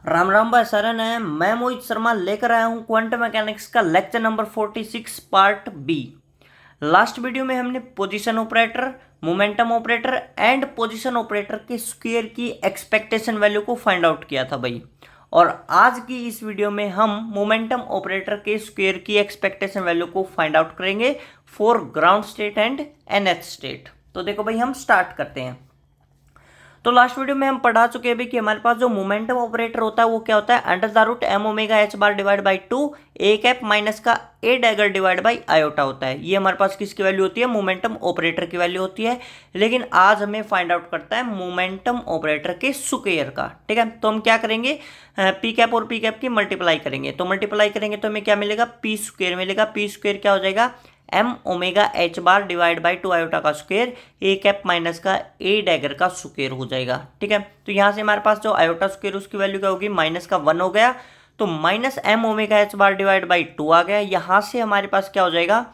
राम राम भाई सरन है। मैं मोहित शर्मा लेकर आया हूँ क्वांटम मैकेनिक्स का lecture number 46 part B. Last video में हमने position operator, momentum operator and position operator के स्क्वायर की एक्सपेक्टेशन वैल्यू को फाइंड आउट किया था भाई। और आज की इस वीडियो में हम मोमेंटम ऑपरेटर के स्क्वायर की एक्सपेक्टेशन वैल्यू को फाइंड आउट करेंगे for ground state and NH state. तो देखो भाई, हम स्टार्ट करते हैं। तो लास्ट वीडियो में हम पढ़ा चुके हैं कि हमारे पास जो मोमेंटम ऑपरेटर होता है वो क्या होता है, under the root M omega H bar divide by 2 A cap minus का A dagger divide by iota होता है। ये हमारे पास किसकी वैल्यू होती है, मोमेंटम ऑपरेटर की वैल्यू होती है। लेकिन आज हमें फाइंड आउट करता है मोमेंटम ऑपरेटर के स्क्वायर का। ठीक है, तो हम क्या करेंगे, पी कैप और पी कैप की मल्टीप्लाई करेंगे। तो मल्टीप्लाई करेंगे तो हमें क्या मिलेगा, पी स्क्वायर मिलेगा। पी स्क्वायर क्या हो जाएगा, M omega H bar divide by 2 iota का स्क्वायर ए कैप माइनस का ए डैगर का स्क्वायर हो जाएगा। ठीक है, तो यहां से हमारे पास जो आयोटा स्क्वायर उसकी वैल्यू क्या होगी, माइनस का 1 हो गया। तो minus M omega H bar divide by 2 आ गया। यहां से हमारे पास क्या हो जाएगा,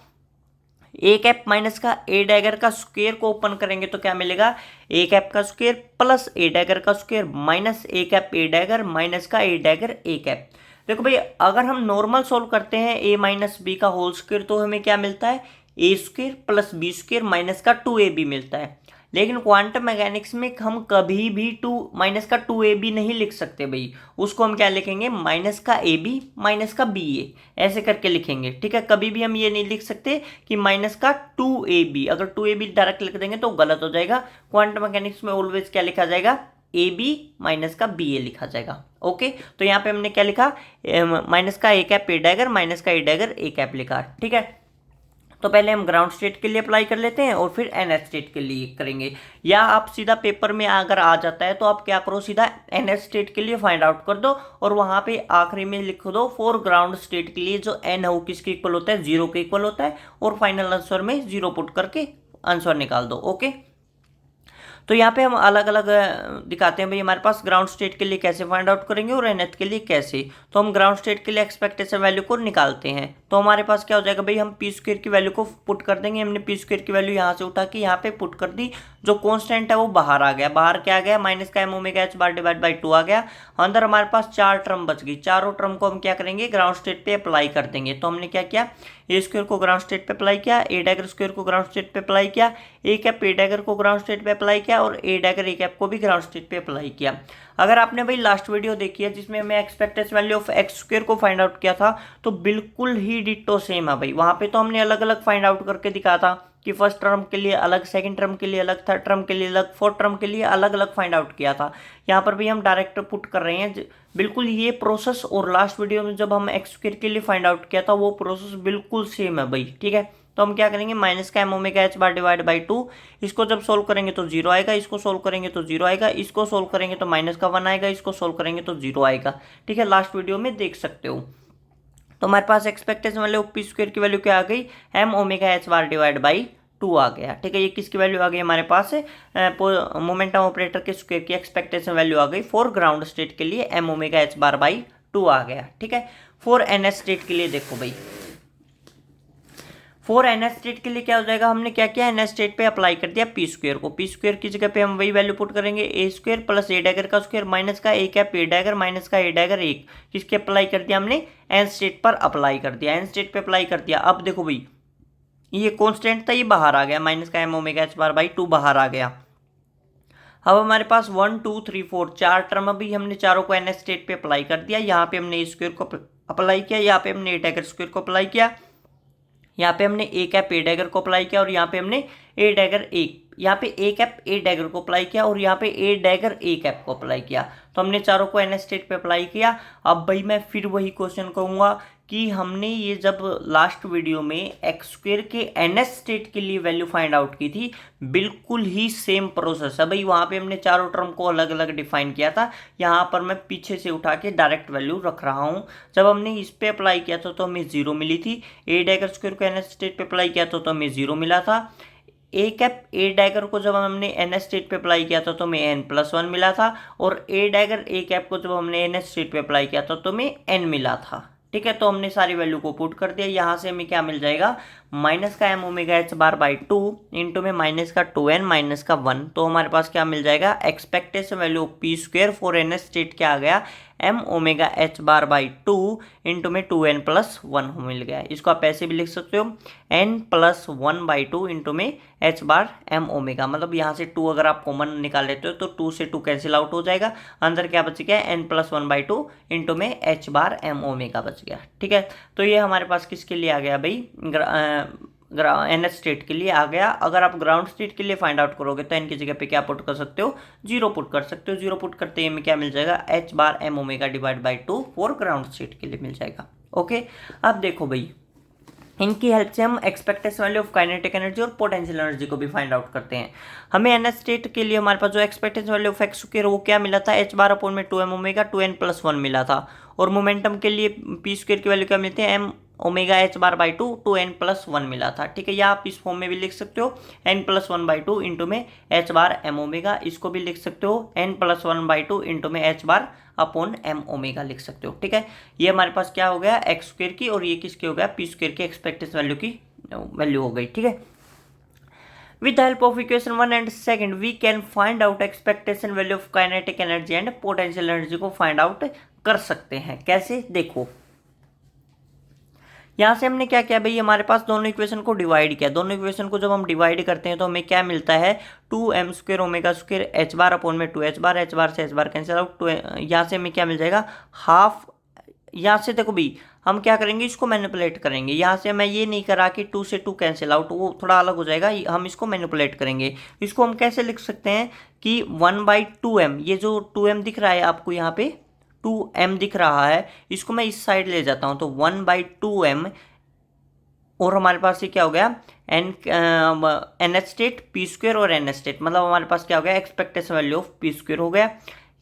ए कैप माइनस का ए डैगर का स्क्वायर को ओपन करेंगे तो क्या मिलेगा, ए कैप का स्क्वायर प्लस ए डैगर का square minus A cap A dagger minus का ए डैगर ए कैप। देखो भाई, अगर हम नॉर्मल सोल्व करते हैं ए माइनस बी का होल स्क्वायर तो हमें क्या मिलता है, A square plus B square minus का 2ab मिलता है। लेकिन क्वांटम मैकेनिक्स में हम कभी भी टू माइनस का 2ab नहीं लिख सकते भाई। उसको हम क्या लिखेंगे, माइनस का ab माइनस का ba, ऐसे करके लिखेंगे। ठीक है, कभी भी हम ये नहीं लिख सकते कि माइनस का 2ab। अगर 2ab डायरेक्ट लिख देंगे तो गलत हो जाएगा। क्वांटम मैकेनिक्स में ऑलवेज क्या लिखा जाएगा, ए बी माइनस का बी ए लिखा जाएगा। ओके, तो यहाँ पे हमने क्या लिखा, माइनस का A cap A dagger minus का ए डैगर ए कैप लिखा। ठीक है, तो पहले हम ग्राउंड स्टेट के लिए अप्लाई कर लेते हैं और फिर एनएच स्टेट के लिए करेंगे। या आप सीधा पेपर में अगर आ जाता है तो आप क्या करो, सीधा एनएच स्टेट के लिए फाइंड आउट कर दो और वहां पे आखिरी में लिख दो फॉर ग्राउंड स्टेट के लिए जो एन है वो किसके इक्वल होता है, 0 के इक्वल होता है। और फाइनल आंसर में 0 पुट करके आंसर निकाल दो। ओके, तो यहाँ पे हम अलग अलग दिखाते हैं भाई हमारे पास ग्राउंड स्टेट के लिए कैसे फाइंड आउट करेंगे और एनएच के लिए कैसे। तो हम ग्राउंड स्टेट के लिए एक्सपेक्टेशन वैल्यू को निकालते हैं। तो हमारे पास क्या हो जाएगा भाई, हम पी स्क्वायर की वैल्यू को पुट कर देंगे। हमने पी स्क्वायर की वैल्यू यहाँ से उठा के यहाँ पे पुट कर दी। जो कॉन्स्टेंट है वो बाहर आ गया। बाहर क्या आ गया, माइनस का M omega H bar divide by 2 आ गया। अंदर हमारे पास 4 टर्म बच गई। चारों टर्म को हम क्या करेंगे, ग्राउंड स्टेट पे अप्लाई कर देंगे। तो हमने क्या किया, ए स्क्वायर को ग्राउंड स्टेट पे अप्लाई किया, ए डैगर स्क्वायर को ग्राउंड स्टेट पे अप्लाई किया, ए कैप ए डैगर को ग्राउंड स्टेट पे अप्लाई किया और ए डैगर ए कैप को भी ग्राउंड स्टेट पे अप्लाई किया। अगर आपने भाई लास्ट वीडियो देखी है जिसमें मैं expected value of X square को फाइंड आउट किया था तो बिल्कुल ही डिट्टो सेम है भाई। वहां पे तो हमने अलग अलग फाइंड आउट करके दिखा था कि फर्स्ट टर्म के लिए अलग, सेकंड टर्म के लिए अलग, थर्ड टर्म के लिए अलग, फोर्थ टर्म के लिए अलग अलग फाइंड आउट किया था। यहाँ पर भी हम डायरेक्ट पुट कर रहे हैं बिल्कुल ये प्रोसेस। और लास्ट वीडियो में जब हम एक्स स्क्वायर के लिए फाइंड आउट किया था वो प्रोसेस बिल्कुल सेम है भाई। ठीक है, तो हम क्या करेंगे, माइनस का M omega H bar divide by 2, इसको जब सोल्व करेंगे तो 0 आएगा, इसको सोल्व करेंगे तो 0 आएगा, इसको सोल्व करेंगे तो माइनस का 1 आएगा, इसको सोल्व करेंगे तो 0 आएगा। ठीक है, लास्ट वीडियो में देख सकते हो। तो हमारे पास एक्सपेक्टेशन वैल्यू पी स्क्वायर की वैल्यू क्या आ गई, M omega H bar divide by 2 आ गया। ठीक है, ये किसकी वैल्यू आ गई हमारे पास, मोमेंटम ऑपरेटर के स्क्वायर की एक्सपेक्टेशन वैल्यू आ गई। फॉर ग्राउंड स्टेट के लिए M omega H bar by 2 आ गया। ठीक है, फॉर एनएच स्टेट के लिए देखो भाई, फॉर एनएच स्टेट के लिए क्या हो जाएगा, हमने क्या किया, एनएच स्टेट पे अप्लाई कर दिया पी स्क्वायर को। पी स्क्वायर की जगह पे हम वही वैल्यू पुट करेंगे, ए स्क्वायर प्लस ए डैगर का स्क्वायर माइनस का A cap A dagger minus का ए डैगर एक, किसके अप्लाई कर दिया हमने, एन स्टेट पर अप्लाई कर दिया। एन स्टेट पे अप्लाई कर दिया। अब देखो भाई, ये कॉन्स्टेंट था, ये बाहर आ गया, माइनस का M omega H bar by 2 बाहर आ गया। अब हमारे पास 1 2 3 4 4 टर्म, अभी हमने चारों को एनएच स्टेट पे अप्लाई कर दिया। यहाँ पे हमने ए स्क्वायर को अप्लाई किया, यहाँ पे हमने ए डैगर स्क्वायर को अप्लाई किया, यहाँ पे हमने ए कैप ए डैगर को अप्लाई किया और यहाँ पे हमने ए डैगर यहाँ पे ए कैप ए डैगर को अप्लाई किया और यहाँ पे ए डैगर ए कैप को अप्लाई किया। तो हमने चारों को एनएच स्टेट पे अप्लाई किया। अब भाई मैं फिर वही क्वेश्चन कहूँगा कि हमने ये जब लास्ट वीडियो में एक्स स्क्वायर के एनएच स्टेट के लिए वैल्यू फाइंड आउट की थी, बिल्कुल ही सेम प्रोसेस है भाई। वहाँ पे हमने चारों टर्म को अलग अलग डिफाइन किया था। यहाँ पर मैं पीछे से उठा के डायरेक्ट वैल्यू रख रहा हूँ। जब हमने इस पे अप्लाई किया था तो हमें 0 मिली थी। ए डैगर स्क्वायर को एनएच स्टेट पे अप्लाई किया था तो हमें 0 मिला था। ए कैप ए डैगर को जब हमने एनएच स्टेट पे अप्लाई किया था तो हमें एन प्लस 1 मिला था और ए डैगर ए कैप को जब हमने एनएच स्टेट पे अप्लाई किया था तो हमें एन मिला था। ठीक है, तो हमने सारी वैल्यू को पुट कर दिया। यहाँ से हमें क्या मिल जाएगा, माइनस का M omega H bar by two into में माइनस का 2n माइनस का 1, तो हमारे पास क्या मिल जाएगा, expectation value of P square for N state क्या आ गया, M omega H bar by two into में 2n प्लस 1 मिल गया। इसको आप ऐसे भी लिख सकते हो n plus 1 by two into में h बार एम ओमेगा, मतलब यहाँ से 2 अगर आप कॉमन निकाल लेते हो तो 2 से 2 कैंसिल आउट हो जाएगा, अंदर क्या बच गया, n plus 1 by two into में h बार एम ओमेगा बच गया। ठीक है, तो ये हमारे पास किसके लिए आ गया भाई, एन स्टेट के लिए आ गया। अगर आप ग्राउंड स्टेट के लिए फाइंड आउट करोगे तो एन की जगह पे क्या पुट कर सकते हो, 0 पुट कर सकते हो। 0 पुट करते ही में क्या मिल जाएगा, h bar M omega divide by 2 for ground state के लिए मिल जाएगा। ओके, अब देखो भाई, इनकी हेल्प से हम expectation value of kinetic energy और पोटेंशियल एनर्जी को भी फाइंड आउट करते हैं। हमें एन स्टेट के लिए हमारे पास जो expectation value of X square वो क्या मिला था, h बार अपॉन में 2m ओमेगा 2n प्लस 1 मिला था, और मोमेंटम के लिए पी स्क्वायर की वैल्यू क्या मिलती है, m omega H bar by to 2n plus 1 मिला था। ठीक है, या आप इस फॉर्म में भी लिख सकते हो n plus 1 by two into में h बार एम ओमेगा, इसको भी लिख सकते हो n plus 1 by two into में h bar upon M omega लिख सकते हो। ठीक है, ये हमारे पास क्या हो गया, एक्स स्क्वायर की, और ये किसकी हो गया, पी स्क्वायर की एक्सपेक्टेशन वैल्यू की वैल्यू हो गई। ठीक है, with the help of equation 1 and second we can find out expectation value of kinetic energy and potential energy को find out कर सकते हैं। कैसे, देखो यहाँ से हमने क्या किया भाई, हमारे पास दोनों इक्वेशन को डिवाइड किया। दोनों इक्वेशन को जब हम डिवाइड करते हैं तो हमें क्या मिलता है, 2m square omega square H bar upon में 2h बार, एच बार से एच बार कैंसिल आउट, यहाँ से हमें क्या मिल जाएगा, हाफ। यहाँ से देखो भाई, हम क्या करेंगे, इसको मैनिपुलेट करेंगे। यहाँ से मैं ये नहीं करा कि 2 से 2 कैंसिल आउट, वो थोड़ा अलग हो जाएगा, हम इसको मैनिपुलेट करेंगे। इसको हम कैसे लिख सकते हैं कि 1/2m, ये जो 2m दिख रहा है आपको यहाँ पे 2m दिख रहा है, इसको मैं इस साइड ले जाता हूँ तो 1/2m, और हमारे पास ये क्या हो गया, N H state P square और एन एच स्टेट, मतलब हमारे पास क्या हो गया, expectation value of P square हो गया।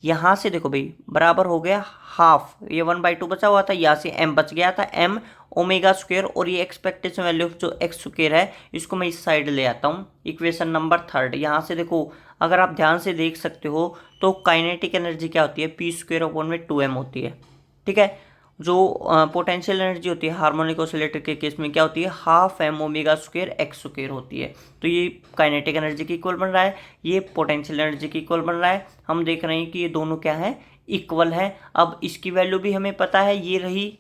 यहाँ से देखो भाई बराबर हो गया हाफ, ये 1/2 बचा हुआ था, यहाँ से m बच गया था, m ओमेगा स्क्वेयर, और ये एक्सपेक्टेशन वैल्यू ऑफ जो एक्स स्क्वेयर है इसको मैं इस साइड ले आता हूँ, इक्वेशन नंबर 3। यहाँ से देखो, अगर आप ध्यान से देख सकते हो तो काइनेटिक एनर्जी क्या होती है, पी स्क्वेयर अपॉन में 2m होती है। ठीक है, जो पोटेंशियल एनर्जी होती है हार्मोनिक ऑसिलेटर के केस में क्या होती है, half M omega square X square होती है। तो ये काइनेटिक एनर्जी की इक्वल बन रहा है, ये पोटेंशियल एनर्जी की इक्वल बन रहा है। हम देख रहे हैं कि ये दोनों क्या है, इक्वल है। अब इसकी वैल्यू भी हमें पता है, ये रही,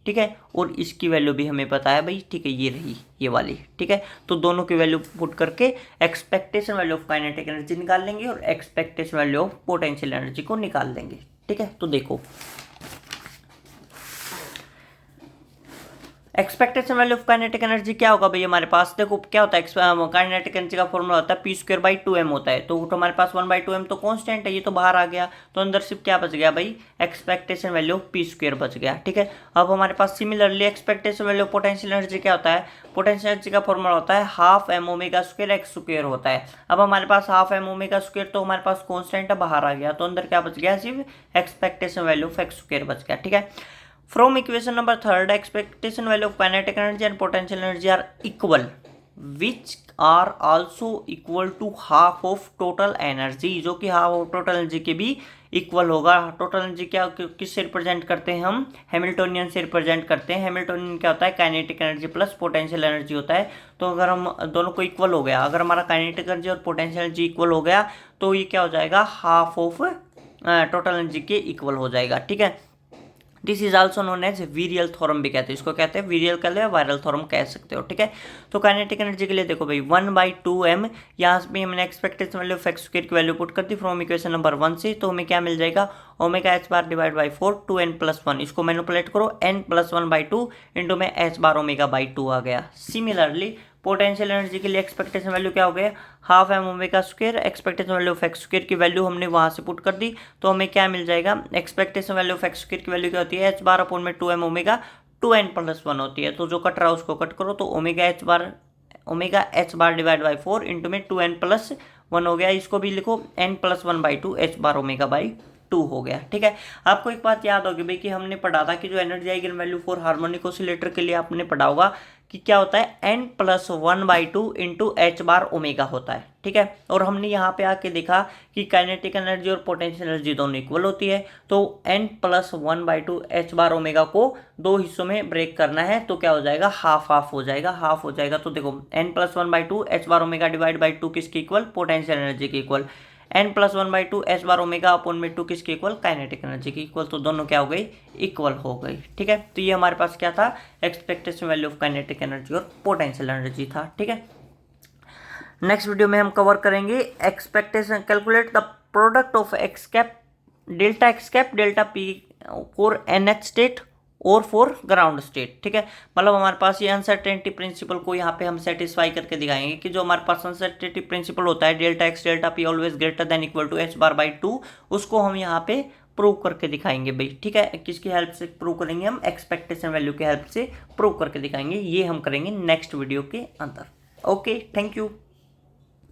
ठीक है, और इसकी वैल्यू भी हमें पता है भाई, ठीक है, ये रही, ये वाली। ठीक है, तो दोनों की वैल्यू पुट करके expectation value of kinetic energy निकाल लेंगे और expectation value of potential energy को निकाल लेंगे। ठीक है, तो देखो expectation value of kinetic energy क्या होगा भाई, हमारे पास देखो क्या होता है, काइनेटिक एनर्जी का फॉर्मूला होता है पी स्क्वायर बाई 2m होता है, तो हमारे पास 1/2m तो कांस्टेंट है, ये तो बाहर आ गया, तो अंदर सिर्फ क्या बच गया भाई, expectation value of P square बच गया। ठीक है, अब हमारे पास similarly expectation value of potential energy क्या होता है, पोटेंशियल एनर्जी का फॉर्मूला होता है half M omega square X square होता है। अब हमारे पास हाफ एम ओमेगा स्क्वायर तो हमारे पास कॉन्स्टेंट है, बाहर आ गया, तो अंदर क्या बच गया, सिर्फ expectation value of X square बच गया। ठीक है, from equation number 3 expectation value of kinetic energy and potential energy are equal which are also equal to half of total energy, जो कि half of total energy के भी equal होगा। Total energy क्या किससे रिप्रेजेंट करते हैं हम, हैमिल्टोनियन से रिप्रेजेंट करते हैं। हैमिल्टोनियन क्या होता है, kinetic energy plus potential energy होता है। तो अगर हम दोनों को इक्वल हो गया, अगर हमारा काइनेटिक एनर्जी और पोटेंशियल एनर्जी इक्वल हो गया तो ये क्या हो जाएगा, हाफ ऑफ टोटल एनर्जी के इक्वल हो जाएगा। ठीक है, this is also known as virial theorem भी कहते हैं, इसको कहते हैं वीरियल कह लो या वायरल थ्योरम कह सकते हो। ठीक है, तो काइनेटिक एनर्जी के लिए देखो भाई 1/2m, यहाँ पे हमने expectation value of X square की वैल्यू पुट कर दी फ्रॉम इक्वेशन नंबर 1 से, तो हमें क्या मिल जाएगा, omega H bar divide by 4 2n plus 1, इसको मैनिपुलेट करो n प्लस 1/2 इंटू में h बार ओमेगा बाई 2 आ गया। सिमिलरली पोटेंशियल एनर्जी के लिए एक्सपेक्टेशन वैल्यू क्या हो गया, half M omega square, expectation value of X square की वैल्यू हमने वहाँ से पुट कर दी, तो हमें क्या मिल जाएगा, expectation value of X square की वैल्यू क्या होती है, एच बार अपॉन में 2m ओमेगा 2n प्लस 1 होती है। तो जो कट रहा है उसको कट करो, तो omega H bar divide by 4 into में 2n प्लस 1 हो गया। इसको भी लिखो n plus 1/2 h bar omega by 2 हो गया। ठीक है, आपको एक बात याद होगी भाई कि हमने पढ़ा था कि जो energy eigen value for harmonic oscillator के लिए आपने पढ़ा होगा कि क्या होता है n+1/2 इंटू एच बार ओमेगा होता है। ठीक है, और हमने यहाँ पे आके देखा कि काइनेटिक एनर्जी और पोटेंशियल एनर्जी दोनों इक्वल होती है, तो n+1/2 एच बार ओमेगा को दो हिस्सों में ब्रेक करना है, तो क्या हो जाएगा, हाफ हाफ हो जाएगा, हाफ हो जाएगा। तो देखो n+1/2 H bar omega divide by 2 किसके इक्वल, पोटेंशियल एनर्जी के इक्वल, n+1/2 एच बार ओमेगा अपॉन में 2 किसके इक्वल, काइनेटिक एनर्जी के इक्वल। तो दोनों क्या हो गई, इक्वल हो गई। ठीक है, तो ये हमारे पास क्या था, expectation value of kinetic energy और पोटेंशियल एनर्जी था। ठीक है, नेक्स्ट वीडियो में हम कवर करेंगे expectation, calculate the product of x cap delta P for NH state और फॉर ग्राउंड स्टेट। ठीक है, मतलब हमारे पास ये अनसर्टेनिटी प्रिंसिपल को यहाँ पे हम सेटिस्फाई करके दिखाएंगे कि जो हमारे पास अनसर्टेनिटी प्रिंसिपल होता है delta X delta P always greater than equal to H bar by 2, उसको हम यहाँ पे प्रूव करके दिखाएंगे भाई। ठीक है, किसकी हेल्प से प्रूव करेंगे, हम एक्सपेक्टेशन वैल्यू की हेल्प से प्रूव करके दिखाएंगे। ये हम करेंगे नेक्स्ट वीडियो के अंदर। Okay, thank you.